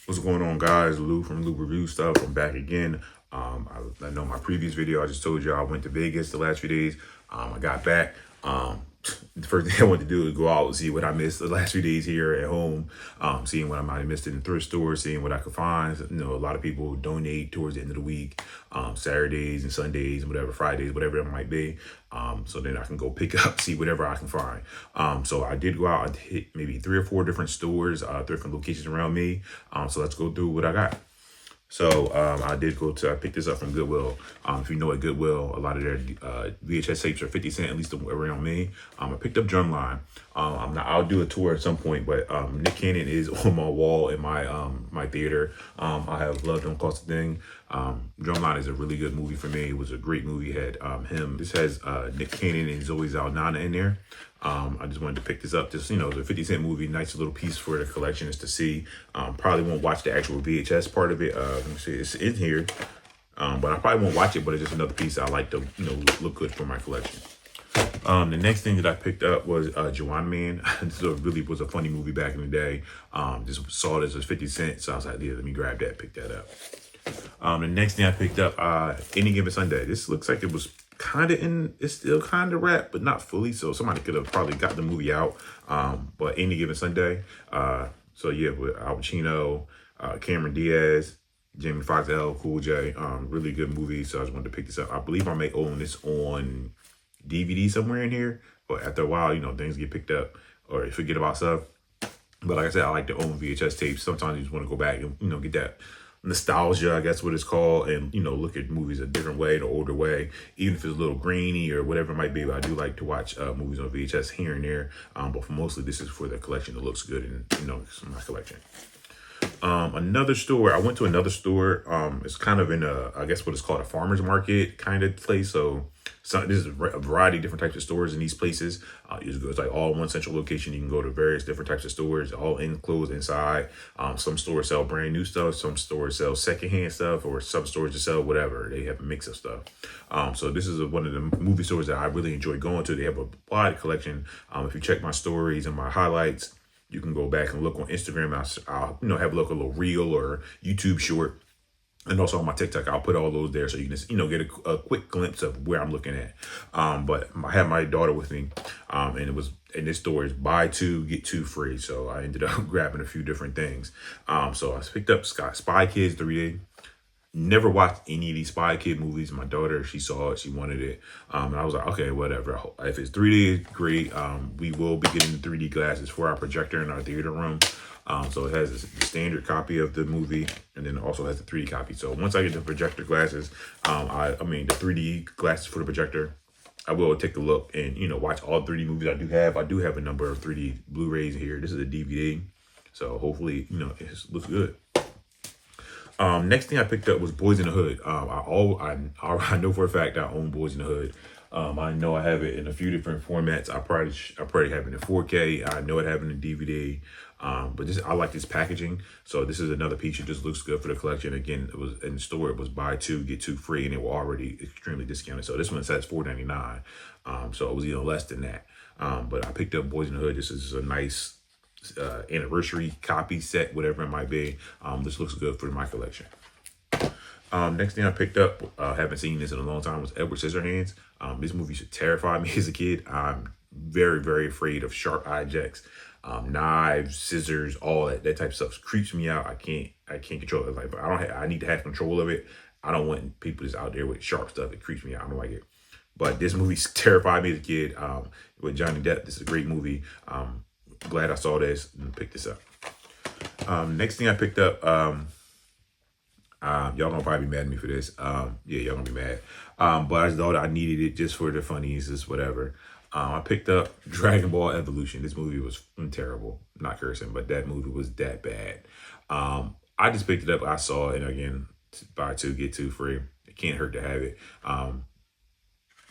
What's going on, guys? Lou from Lou Review Stuff. I'm back again. I know my previous video, I just told you I went to Vegas the last few days. I got back. The first thing I wanted to do is go out and see what I missed the last few days here at home, seeing what I might have missed in the thrift store, seeing what I could find. You know, a lot of people donate towards the end of the week, Saturdays and Sundays and whatever, Fridays, whatever it might be. So then I can go pick up, see whatever I can find. So I did go out and hit maybe 3 or 4 different stores, different locations around me. So let's go through what I got. So I picked this up from Goodwill. If you know at Goodwill, a lot of their VHS tapes are 50 cents, at least around me. I picked up Drumline. I'll do a tour at some point, but Nick Cannon is on my wall in my my theater. I have loved Don't Cost a Thing. Drumline is a really good movie for me. It was a great movie. It had him. This has Nick Cannon and Zoe Saldana in there. I just wanted to pick this up. Just, you know, the 50 cent movie, nice little piece for the collection is to see. Probably won't watch the actual VHS part of it. Let me see, it's in here. But I probably won't watch it, but it's just another piece I like to, you know, look good for my collection. The next thing that I picked up was Juwanna Mann. This really was a funny movie back in the day. Just saw this as 50 cents, so I was like, yeah, let me grab that, pick that up. The next thing I picked up, Any Given Sunday. This looks like it was it's still kind of wrapped, but not fully. So somebody could have probably got the movie out. But Any Given Sunday. So yeah, with Al Pacino, Cameron Diaz, Jamie Foxx, L, Cool J. Really good movie. So I just wanted to pick this up. I believe I may own this on DVD somewhere in here. But after a while, you know, things get picked up or you forget about stuff. But like I said, I like to own VHS tapes. Sometimes you just want to go back and, you know, get that nostalgia, I guess what it's called, and, you know, look at movies a different way, the older way, even if it's a little grainy or whatever it might be. But I do like to watch movies on VHS here and there. But for mostly, this is for the collection that looks good and, you know, it's my collection. Another store, I went to another store. It's kind of in I guess what it's called a farmer's market kind of place. So this is a variety of different types of stores in these places. It's like all one central location. You can go to various different types of stores, all enclosed inside. Some stores sell brand new stuff. Some stores sell secondhand stuff, or some stores just sell whatever. They have a mix of stuff. So this is one of the movie stores that I really enjoy going to. They have a wide collection. If you check my stories and my highlights, you can go back and look on Instagram. I'll you know, have a look, a little reel or YouTube short. And also on my TikTok, I'll put all those there so you can just, you know, get a quick glimpse of where I'm looking at. But I had my daughter with me, and it was, in this store is buy 2, get 2 free. So I ended up grabbing a few different things. So I picked up Spy Kids 3D. Never watched any of these Spy Kid movies. My daughter, she saw it, she wanted it. And I was like, okay, whatever. If it's 3D, great. We will be getting the 3D glasses for our projector in our theater room. So it has the standard copy of the movie, and then it also has the 3D copy. So once I get the projector glasses, the 3D glasses for the projector, I will take a look and, you know, watch all 3D movies I do have. I do have a number of 3D Blu-rays here. This is a DVD. So hopefully, you know, it looks good. Next thing I picked up was Boys in the Hood. I know for a fact I own Boys in the Hood. I know I have it in a few different formats. I probably have it in 4K. I know I have it in DVD. But I like this packaging. So this is another piece that just looks good for the collection. Again, it was in the store. It was buy 2, get 2 free, and it was already extremely discounted. So this one says $4.99. So it was even less than that. But I picked up Boys in the Hood. This is a nice anniversary copy set, whatever it might be. This looks good for my collection. Next thing I picked up, haven't seen this in a long time, was Edward Scissorhands. This movie used to terrify me as a kid. I'm very, very afraid of sharp objects, knives, scissors, all that type of stuff creeps me out. I can't control it. Like, I need to have control of it. I don't want people just out there with sharp stuff. It creeps me out. I don't like it. But this movie terrified me as a kid. With Johnny Depp, this is a great movie. Glad I saw this and picked this up. Next thing I picked up, y'all gonna probably be mad at me for this. Yeah, y'all gonna be mad. But I just thought I needed it just for the funnies, just whatever. I picked up Dragon Ball Evolution. This movie was terrible. Not cursing, but that movie was that bad. I just picked it up. I saw it, and again, buy 2, get 2 free. It can't hurt to have it.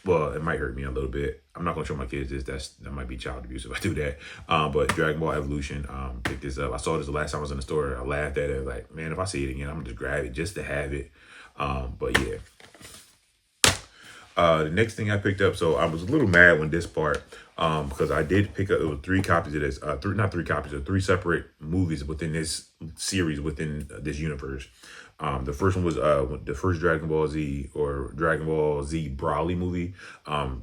Well, it might hurt me a little bit. I'm not gonna show my kids this. That might be child abuse if I do that. But Dragon Ball Evolution, picked this up. I saw this the last time I was in the store. I laughed at it. Like, man, if I see it again, I'm gonna just grab it just to have it. But yeah. The next thing I picked up, so I was a little mad when this part, because I did pick up, it was three copies of this, not three copies, of three separate movies within this series, within this universe. The first one was the first Dragon Ball Z, or Dragon Ball Z Broly movie.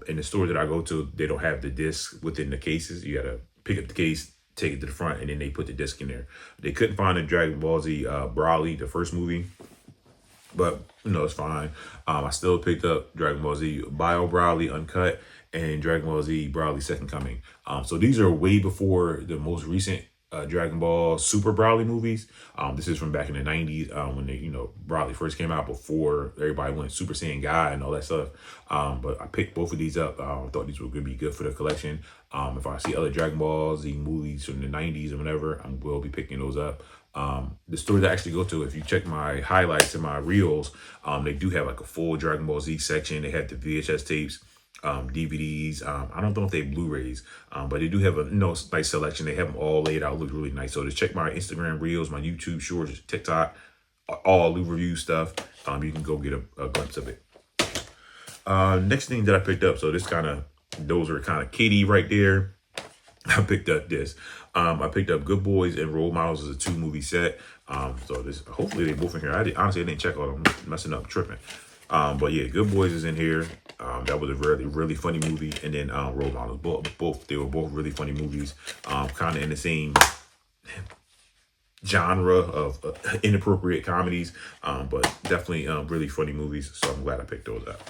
In the store that I go to, they don't have the disc within the cases. You gotta pick up the case, take it to the front, and then they put the disc in there. They couldn't find the Dragon Ball Z Broly, the first movie, but it's fine. I still picked up Dragon Ball Z Bio Broly Uncut and Dragon Ball Z Broly Second Coming. So these are way before the most recent Dragon Ball Super Broly movies. This is from back in the 90s, when they, Broly first came out, before everybody went Super Saiyan Guy and all that stuff. But I picked both of these up. I thought these were going to be good for the collection. If I see other Dragon Ball Z movies from the 90s or whatever, I will be picking those up. The store that I actually go to, if you check my highlights and my reels, they do have like a full Dragon Ball Z section. They have the VHS tapes, DVDs. I don't know if they have Blu-rays, but they do have a nice selection. They have them all laid out, look really nice. So just check my Instagram reels, my YouTube shorts, TikTok, all the review stuff. You can go get a glimpse of it. Next thing that I picked up, so those are kind of kitty right there. I picked up this. I picked up Good Boys and Role Models as a 2-movie set. So this, hopefully they both in here. Honestly, I didn't check all of them, messing up, tripping. But yeah, Good Boys is in here. That was a really, really funny movie. And then Role Models, they were both really funny movies. Kind of in the same genre of inappropriate comedies, but definitely really funny movies. So I'm glad I picked those up.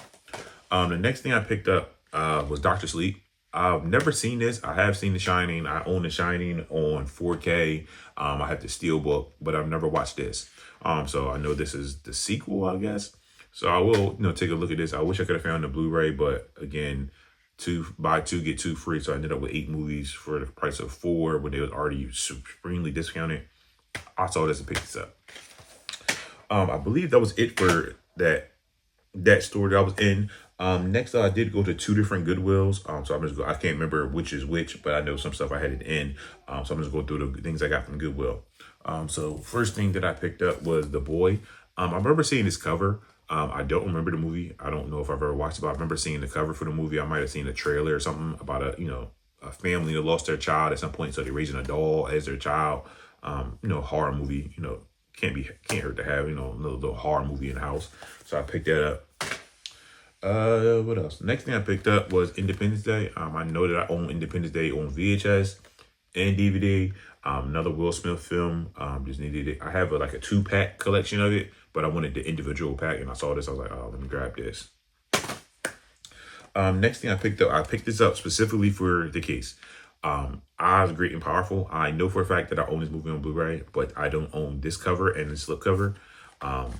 The next thing I picked up was Dr. Sleep. I've never seen this. I have seen The Shining. I own The Shining on 4K. I have the Steelbook, but I've never watched this. So I know this is the sequel, I guess. So I will, take a look at this. I wish I could have found the Blu-ray, but again, buy 2, get 2 free. So I ended up with 8 movies for the price of 4 when they was already supremely discounted. I saw this and picked this up. I believe that was it for that store that I was in. Next, I did go to 2 different Goodwills. So I can't remember which is which, but I know some stuff I had it in. So I'm just going through the things I got from Goodwill. So first thing that I picked up was The Boy. I remember seeing this cover. I don't remember the movie. I don't know if I've ever watched it, but I remember seeing the cover for the movie. I might have seen a trailer or something about a family that lost their child at some point, so they're raising a doll as their child. Horror movie. Can't hurt to have a little horror movie in the house. So I picked that up. What else? Next thing I picked up was Independence Day. I know that I own Independence Day on VHS and DVD. Another Will Smith film. Just needed it. I have a 2-pack collection of it, but I wanted the individual pack, and I saw this. I was like, oh, let me grab this. Next thing I picked this up specifically for the case. Oz, Great and Powerful. I know for a fact that I own this movie on Blu-ray, but I don't own this cover and the slipcover.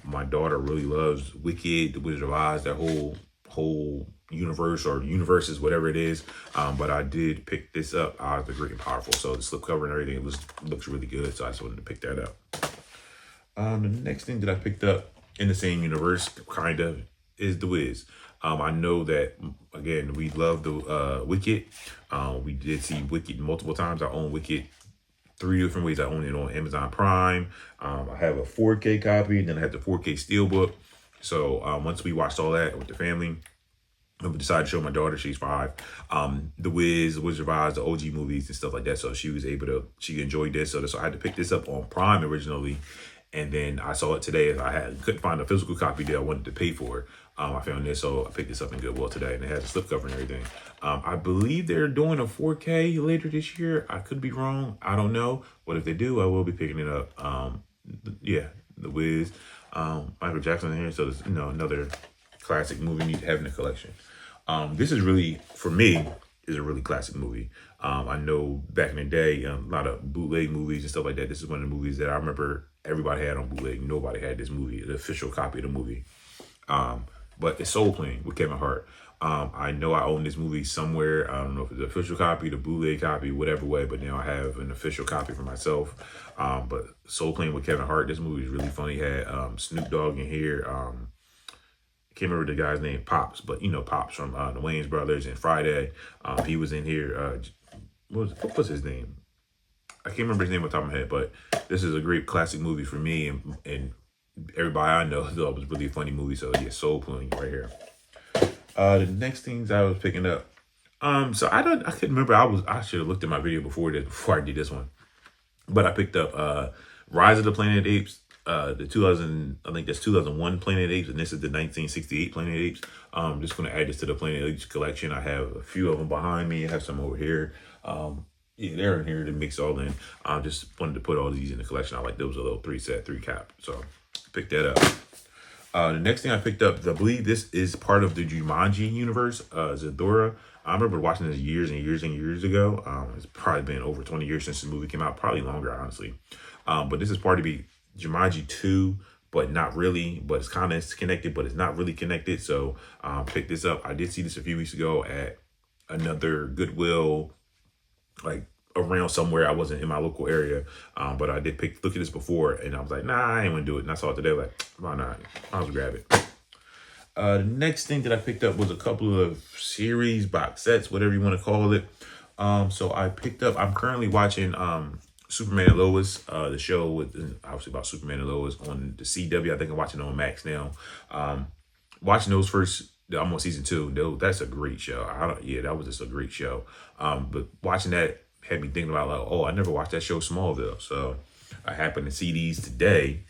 My daughter really loves Wicked, The Wizard of Oz, that whole universe or universes, whatever it is. But I did pick this up, Oz, the Great and Powerful. So the slipcover and everything looks really good. So I just wanted to pick that up. The next thing that I picked up in the same universe, kind of, is The Wiz. I know that, again, we love the Wicked. We did see Wicked multiple times. I own Wicked 3 different ways. I own it on Amazon Prime. I have a 4K copy, then I have the 4K Steelbook. So once we watched all that with the family, I decided to show my daughter, she's 5, The Wiz, The Wizard of Oz, the OG movies and stuff like that. So she enjoyed this. So I had to pick this up on Prime originally. And then I saw it today. Couldn't find a physical copy that I wanted to pay for. I found this, so I picked this up in Goodwill today, and it has a slipcover and everything. I believe they're doing a 4K later this year. I could be wrong. I don't know. But if they do, I will be picking it up. The Wiz, Michael Jackson in here. So there's another classic movie you need to have in the collection. This is really, for me, is a really classic movie. I know back in the day, a lot of bootleg movies and stuff like that. This is one of the movies that I remember everybody had on bootleg. Nobody had this movie, the official copy of the movie. But it's Soul Plane with Kevin Hart. I know I own this movie somewhere. I don't know if it's the official copy, the bootleg copy, whatever way, but now I have an official copy for myself. But Soul Plane with Kevin Hart, this movie is really funny. It had Snoop Dogg in here. I can't remember the guy's name, Pops, but Pops from the Wayans Brothers and Friday. He was in here. What was his name? I can't remember his name off the top of my head, but this is a great classic movie for me and everybody I know thought it was really a funny movie. So yeah, Soul Plane right here. The next things I was picking up. So I couldn't remember. I should have looked at my video before I did this one. But I picked up Rise of the Planet of the Apes, the 2000, I think that's 2001 Planet of the Apes, and this is the 1968 Planet of the Apes. Just going to add this to the Planet of the Apes collection. I have a few of them behind me. I have some over here. Yeah, they're in here to mix all in. I just wanted to put all these in the collection. I like those a little 3 cap. So pick that up. The next thing I picked up, I believe this is part of the Jumanji universe, Zathura. I remember watching this years and years and years ago. It's probably been over 20 years since the movie came out, probably longer, honestly. But this is part of the Jumanji 2, but not really. But it's kind of connected, but it's not really connected. So pick this up. I did see this a few weeks ago at another Goodwill, like around somewhere. I wasn't in my local area, but I did look at this before, and I was like, nah, I ain't gonna do it. And I saw it today, like, why not? I'll just grab it. The next thing that I picked up was a couple of series, box sets, whatever you want to call it. So I picked up, I'm currently watching Superman and Lois, the show with obviously about Superman and Lois on the CW. I think I'm watching it on Max now. Watching those first, I'm on season 2. That's a great show. That was just a great show. But watching that had me thinking about, like, oh, I never watched that show Smallville. So I happened to see these today,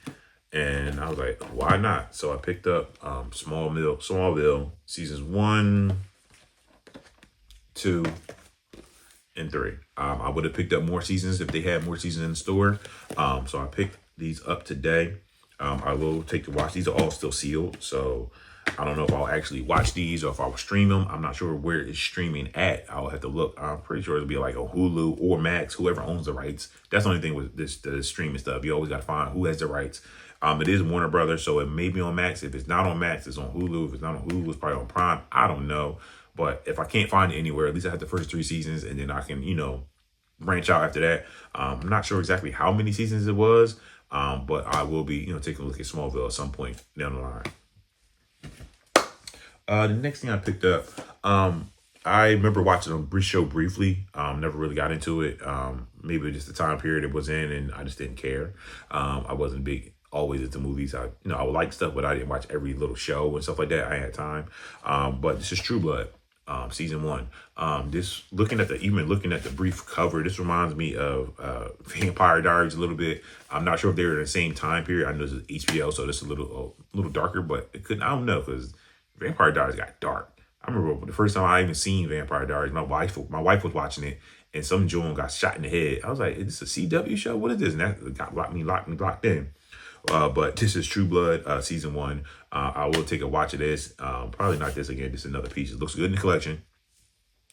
and I was like, why not? So I picked up Smallville seasons 1, 2, and 3. I would have picked up more seasons if they had more seasons in the store. So I picked these up today. I will take to watch. These are all still sealed, so I don't know if I'll actually watch these or if I'll stream them. I'm not sure where it's streaming at. I'll have to look. I'm pretty sure it'll be like a Hulu or Max, whoever owns the rights. That's the only thing with the streaming stuff. You always got to find who has the rights. It is Warner Brothers, so it may be on Max. If it's not on Max, it's on Hulu. If it's not on Hulu, it's probably on Prime. I don't know. But if I can't find it anywhere, at least I have the first 3 seasons, and then I can, branch out after that. I'm not sure exactly how many seasons it was, but I will be, taking a look at Smallville at some point down the line. The next thing I picked up, I remember watching a show briefly. Never really got into it. Maybe just the time period it was in, and I just didn't care. I wasn't big always into movies. I would like stuff, but I didn't watch every little show and stuff like that. I had time. But this is True Blood, season 1. Looking at the brief cover, this reminds me of Vampire Diaries a little bit. I'm not sure if they were in the same time period. I know this is HBO, so this is a little darker, but I don't know, because Vampire Diaries got dark. I remember the first time I even seen Vampire Diaries, my wife was watching it, and some Joan got shot in the head. I was like, is this a CW show? What is this? And that got locked me in. But this is True Blood, season 1. I will take a watch of this. Probably not this again. This is another piece. It looks good in the collection.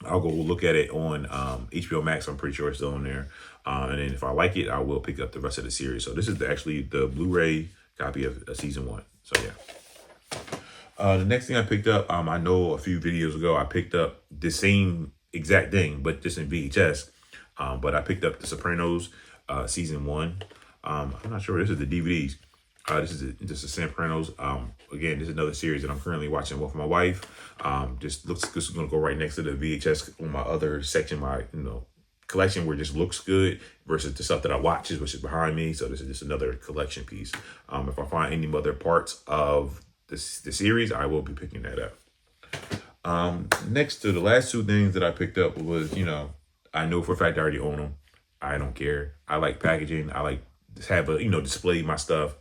I'll go look at it on HBO Max. I'm pretty sure it's still on there. And then if I like it, I will pick up the rest of the series. So this is actually the Blu-ray copy of season 1. So yeah. The next thing I picked up, I know a few videos ago, I picked up the same exact thing, but just in VHS. But I picked up The Sopranos, season 1. I'm not sure. This is the DVDs. This is The Sopranos. Again, this is another series that I'm currently watching with my wife. Just looks good. It's going to go right next to the VHS on my other section, my collection, where it just looks good versus the stuff that I watch, which is behind me. So this is just another collection piece. If I find any other parts of the series, I will be picking that up. Next to the last 2 things that I picked up was, I know for a fact I already own them. I don't care. I like packaging. I like to have display my stuff.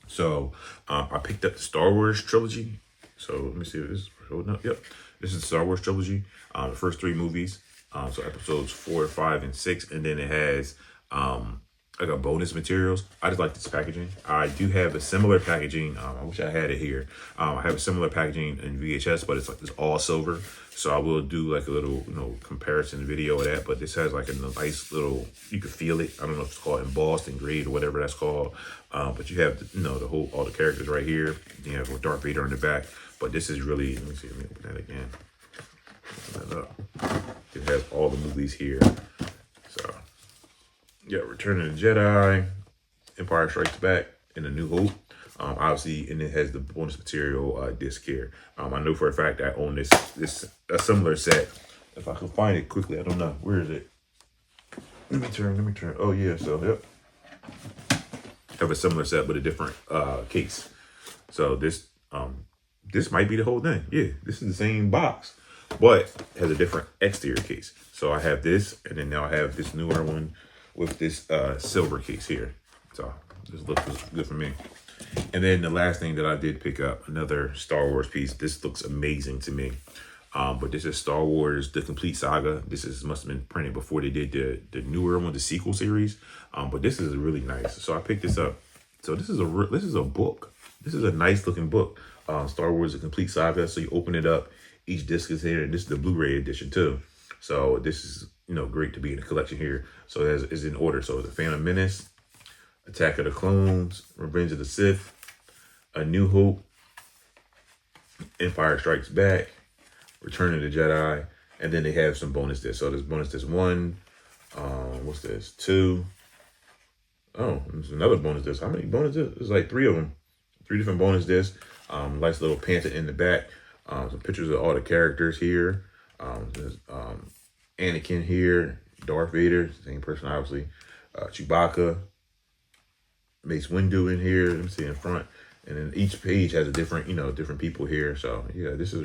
So I picked up the Star Wars trilogy. So let me see if this is holding up. Yep, this is the Star Wars trilogy. The first 3 movies. So episodes 4, 5, and 6, and then it has I got bonus materials. I just like this packaging. I do have a similar packaging. I wish I had it here. I have a similar packaging in VHS, but it's all silver. So I will do like a little, comparison video of that. But this has like a nice little, you can feel it. I don't know if it's called embossed, engraved, or whatever that's called. But you have, all the characters right here. You have Darth Vader in the back. But this is really, let me open that again. Open that up. It has all the movies here. So yeah, Return of the Jedi, Empire Strikes Back, and A New Hope. Obviously, and it has the bonus material disc here. I know for a fact I own a similar set. If I can find it quickly, I don't know. Where is it? Let me turn. Oh yeah, so yep. I have a similar set with a different case. So this this might be the whole thing. Yeah, this is the same box, but has a different exterior case. So I have this, and then now I have this newer one with this silver case here. So this looks good for me. And then the last thing that I did pick up, another Star Wars piece. This looks amazing to me. But this is Star Wars: The Complete Saga. This must have been printed before they did the newer one, the sequel series. But this is really nice. So I picked this up. So this is a book. This is a nice looking book. Star Wars: The Complete Saga. So you open it up, each disc is here, and this is the Blu-ray edition too. So this is great to be in the collection here. So it's in order. So The Phantom Menace, Attack of the Clones, Revenge of the Sith, A New Hope, Empire Strikes Back, Return of the Jedi, and then they have some bonus discs. So there's bonus disc 1. What's this? 2. Oh, there's another bonus disc. How many bonus discs? There's like 3 of them. 3 different bonus discs. Nice little pamphlet in the back. Some pictures of all the characters here. There's Anakin here, Darth Vader, same person obviously. Chewbacca, Mace Windu in here. Let me see in front. And then each page has a different, different people here. So yeah, this is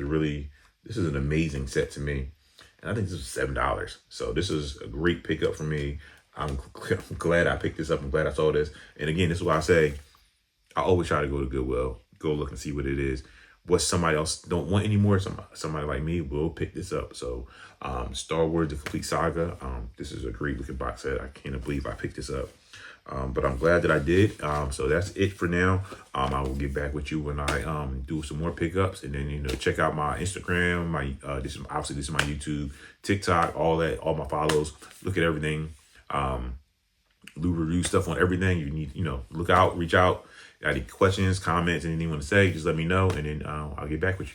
an amazing set to me. And I think this is $7. So this is a great pickup for me. I'm glad I picked this up. I'm glad I saw this. And again, this is why I say I always try to go to Goodwill, go look and see what it is. What somebody else don't want anymore, somebody like me will pick this up. So Star Wars: The Complete Saga. This is a great looking box set. I can't believe I picked this up. But I'm glad that I did. So that's it for now. I will get back with you when I do some more pickups, and then check out my Instagram. This is my YouTube, TikTok, all that, all my follows. Look at everything. Lou review stuff on everything. You need look out, reach out. Got any questions, comments, anything you want to say? Just let me know, and then I'll get back with you.